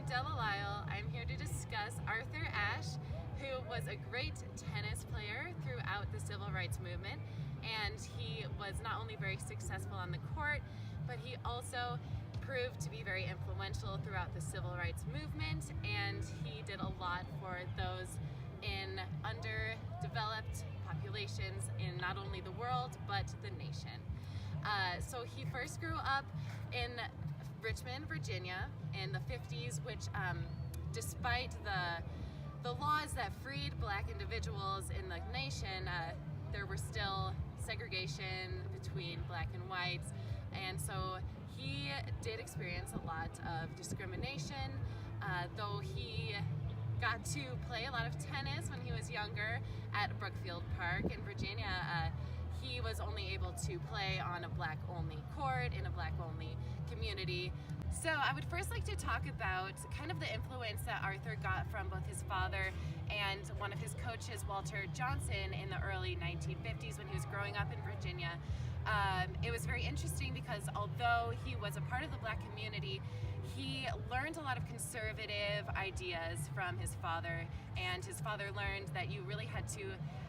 Della Lyle. I'm here to discuss Arthur Ashe, who was a great tennis player throughout the civil rights movement, and he was not only very successful on the court, but he also proved to be very influential throughout the civil rights movement, and he did a lot for those in underdeveloped populations in not only the world, but the nation. So he first grew up in Richmond, Virginia in the 50s, which despite the laws that freed black individuals in the nation, there were still segregation between black and whites, and so he did experience a lot of discrimination, though he got to play a lot of tennis when he was younger at Brookfield Park in Virginia. He was only able to play on a black-only court in a black-only community. So I would first like to talk about kind of the influence that Arthur got from both his father and one of his coaches, Walter Johnson, in the early 1950s when he was growing up in Virginia. It was very interesting because although he was a part of the black community, he learned a lot of conservative ideas from his father, and his father learned that you really had to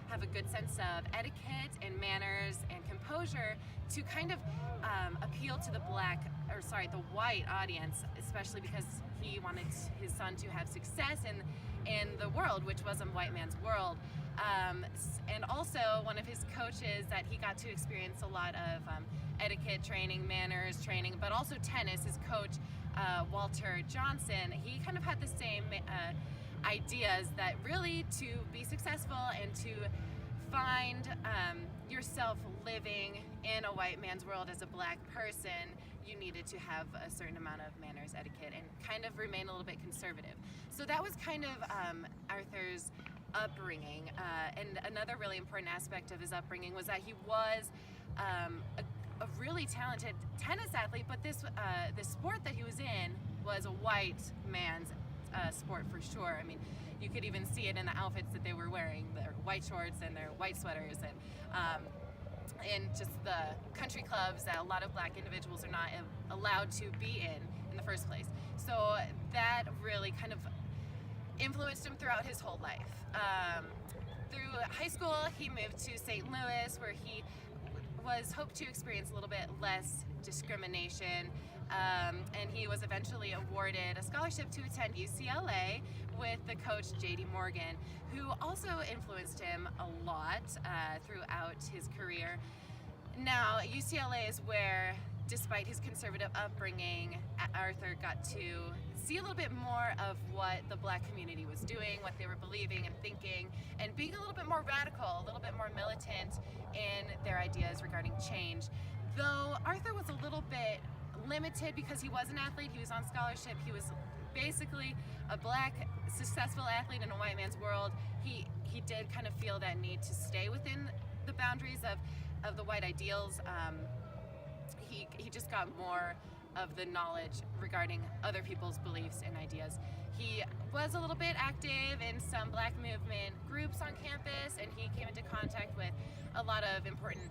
have a good sense of etiquette and manners and composure to kind of appeal to the white audience, especially because he wanted his son to have success in the world, which was a white man's world. And also one of his coaches that he got to experience a lot of etiquette training, manners training, but also tennis, his coach, Walter Johnson, he kind of had the same ideas that really to be successful and to find yourself living in a white man's world as a black person, you needed to have a certain amount of manners, etiquette, and kind of remain a little bit conservative. So that was kind of Arthur's upbringing. And another really important aspect of his upbringing was that he was a really talented tennis athlete, but this sport that he was in was a white man's sport for sure. I mean, you could even see it in the outfits that they were wearing, their white shorts and their white sweaters, and just the country clubs that a lot of black individuals are not allowed to be in the first place. So that really kind of influenced him throughout his whole life. Through high school, he moved to St. Louis, where he was hoped to experience a little bit less discrimination, and he was eventually awarded a scholarship to attend UCLA with the coach J.D. Morgan, who also influenced him a lot throughout his career. Now, UCLA is where, despite his conservative upbringing, Arthur got to see a little bit more of what the black community was doing, what they were believing and thinking, and being a little bit more radical, a little bit more militant in their ideas regarding change. Though Arthur was a little bit limited because he was an athlete, he was on scholarship, he was basically a black successful athlete in a white man's world, he did kind of feel that need to stay within the boundaries of the white ideals. He just got more of the knowledge regarding other people's beliefs and ideas. He was a little bit active in some black movement groups on campus, and he came into contact with a lot of important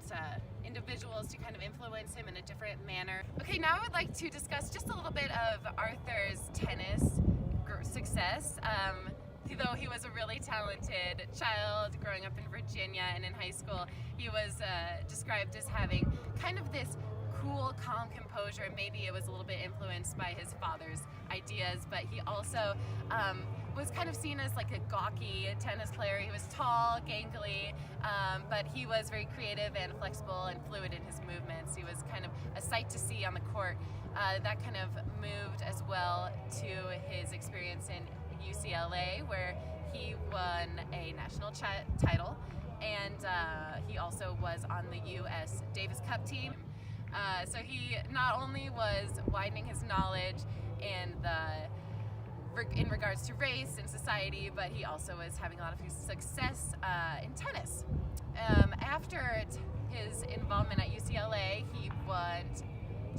individuals to kind of influence him in a different manner. Okay, now I would like to discuss just a little bit of Arthur's tennis success. Though he was a really talented child growing up in Virginia and in high school, he was described as having kind of this cool, calm composure. Maybe it was a little bit influenced by his father's ideas, but he also was kind of seen as like a gawky tennis player. He was tall, gangly, but he was very creative and flexible and fluid in his movements. He was kind of a sight to see on the court. That kind of moved as well to his experience in UCLA, where he won a national title, and he also was on the U.S. Davis Cup team. So he not only was widening his knowledge in regards to race and society, but he also was having a lot of success in tennis. After his involvement at UCLA, he went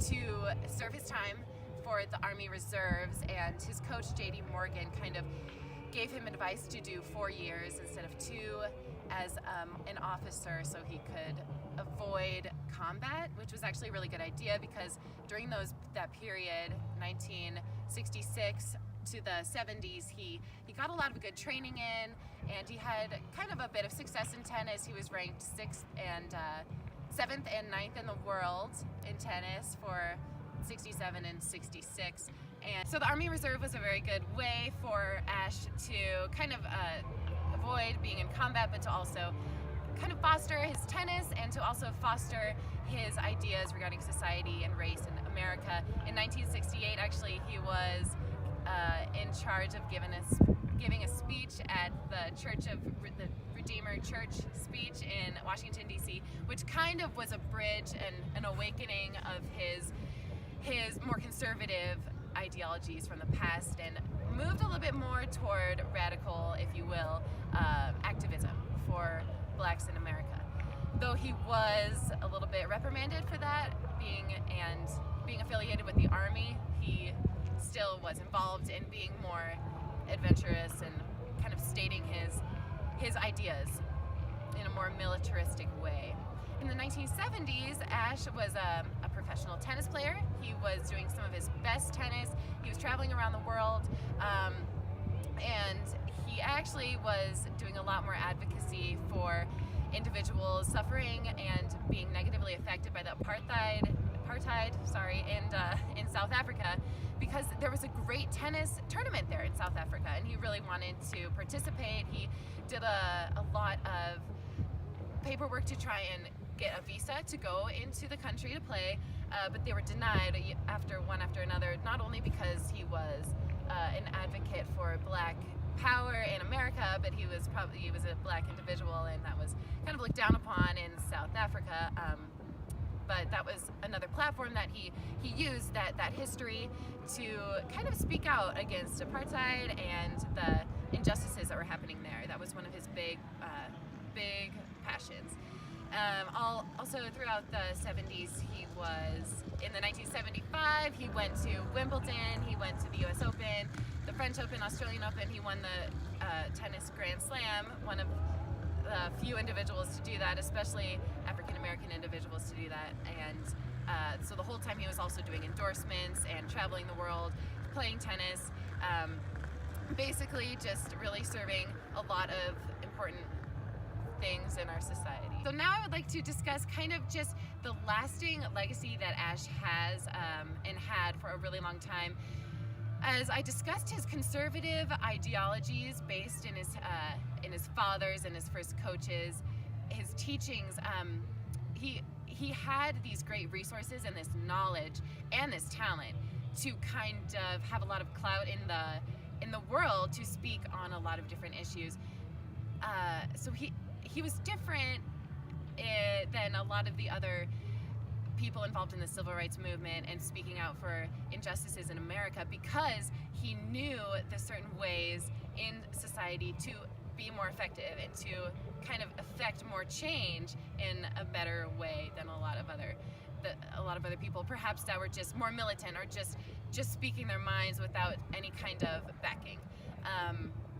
to serve his time for the Army Reserves, and his coach J.D. Morgan kind of gave him advice to do 4 years instead of 2 as an officer, so he could avoid combat, which was actually a really good idea because during that period, 1966, to the 70s, he got a lot of good training in, and he had kind of a bit of success in tennis. He was ranked 7th and 9th in the world in tennis for 67 and 66. And so the Army Reserve was a very good way for Ashe to kind of avoid being in combat, but to also kind of foster his tennis and to also foster his ideas regarding society and race in America. In 1968, actually, he was in charge of giving a speech at the the Redeemer Church speech in Washington, D.C., which kind of was a bridge and an awakening of his more conservative ideologies from the past, and moved a little bit more toward radical, if you will, activism for blacks in America. Though he was a little bit reprimanded for that, being affiliated with the Army, he still was involved in being more adventurous and kind of stating his ideas in a more militaristic way. In the 1970s, Ashe was a professional tennis player. He was doing some of his best tennis. He was traveling around the world, and he actually was doing a lot more advocacy for individuals suffering and being negatively affected by the apartheid in South Africa, because there was a great tennis tournament there in South Africa, and he really wanted to participate. He did a lot of paperwork to try and get a visa to go into the country to play, but they were denied one after another, not only because he was an advocate for black power in America, but he was a black individual, and that was kind of looked down upon in South Africa. But that was another platform that he used, that history, to kind of speak out against apartheid and the injustices that were happening there. That was one of his big passions. Also throughout the 70s, he was, in the 1975, he went to Wimbledon, he went to the US Open, the French Open, Australian Open. He won the tennis Grand Slam, one of the few individuals to do that, especially African American individuals to do that. And so the whole time he was also doing endorsements and traveling the world, playing tennis, basically just really serving a lot of important things in our society. So now I would like to discuss kind of just the lasting legacy that Ashe has and had for a really long time. As I discussed his conservative ideologies based in his fathers and his first coaches, his teachings, he had these great resources and this knowledge and this talent to kind of have a lot of clout in the world to speak on a lot of different issues. So he was different than a lot of the other people involved in the civil rights movement and speaking out for injustices in America, because he knew the certain ways in society to be more effective and to kind of affect more change in a better way than a lot of other people, perhaps that were just more militant or just speaking their minds without any kind of backing.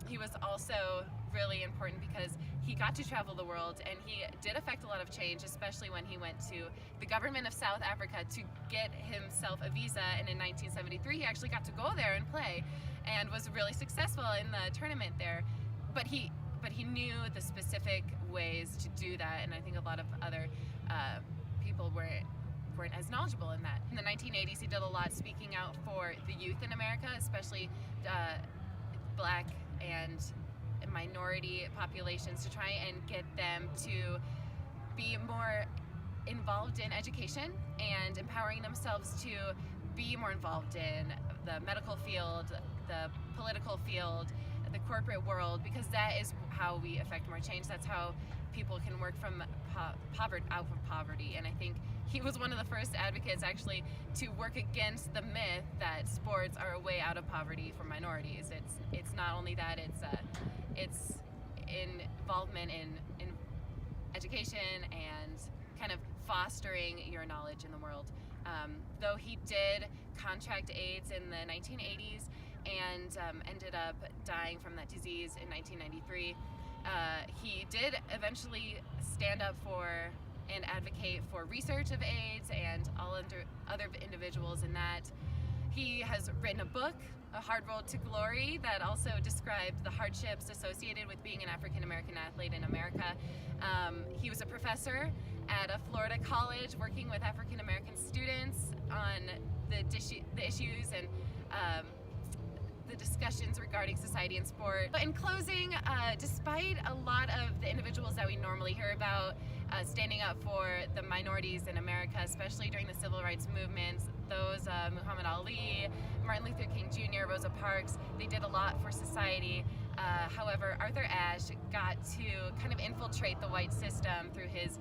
He was also really important because he got to travel the world, and he did affect a lot of change, especially when he went to the government of South Africa to get himself a visa. And in 1973, he actually got to go there and play, and was really successful in the tournament there. But he knew the specific ways to do that, and I think a lot of other people weren't as knowledgeable in that. In the 1980s, he did a lot speaking out for the youth in America, especially black and minority populations, to try and get them to be more involved in education and empowering themselves to be more involved in the medical field, the political field, the corporate world, because that is how we affect more change. That's how people can work from out of poverty. And I think he was one of the first advocates actually to work against the myth that sports are a way out of poverty for minorities. It's not only that, it's involvement in education and kind of fostering your knowledge in the world. Though he did contract AIDS in the 1980s and ended up dying from that disease in 1993, he did eventually stand up for and advocate for research of AIDS and all other individuals in that. He has written a book, A Hard Road to Glory, that also described the hardships associated with being an African American athlete in America. He was a professor at a Florida college working with African American students on the issues and the discussions regarding society and sport. But in closing, despite a lot of the individuals that we normally hear about standing up for the minorities in America, especially during the civil rights movements, those Muhammad Ali, Martin Luther King Jr., Rosa Parks, they did a lot for society. However, Arthur Ashe got to kind of infiltrate the white system through his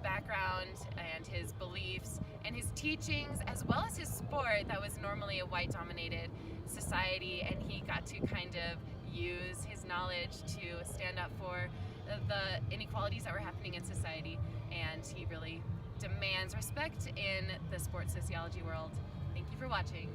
background and his beliefs and his teachings, as well as his sport that was normally a white-dominated society, and he got to kind of use his knowledge to stand up for the inequalities that were happening in society, and he really demands respect in the sports sociology world. Thank you for watching.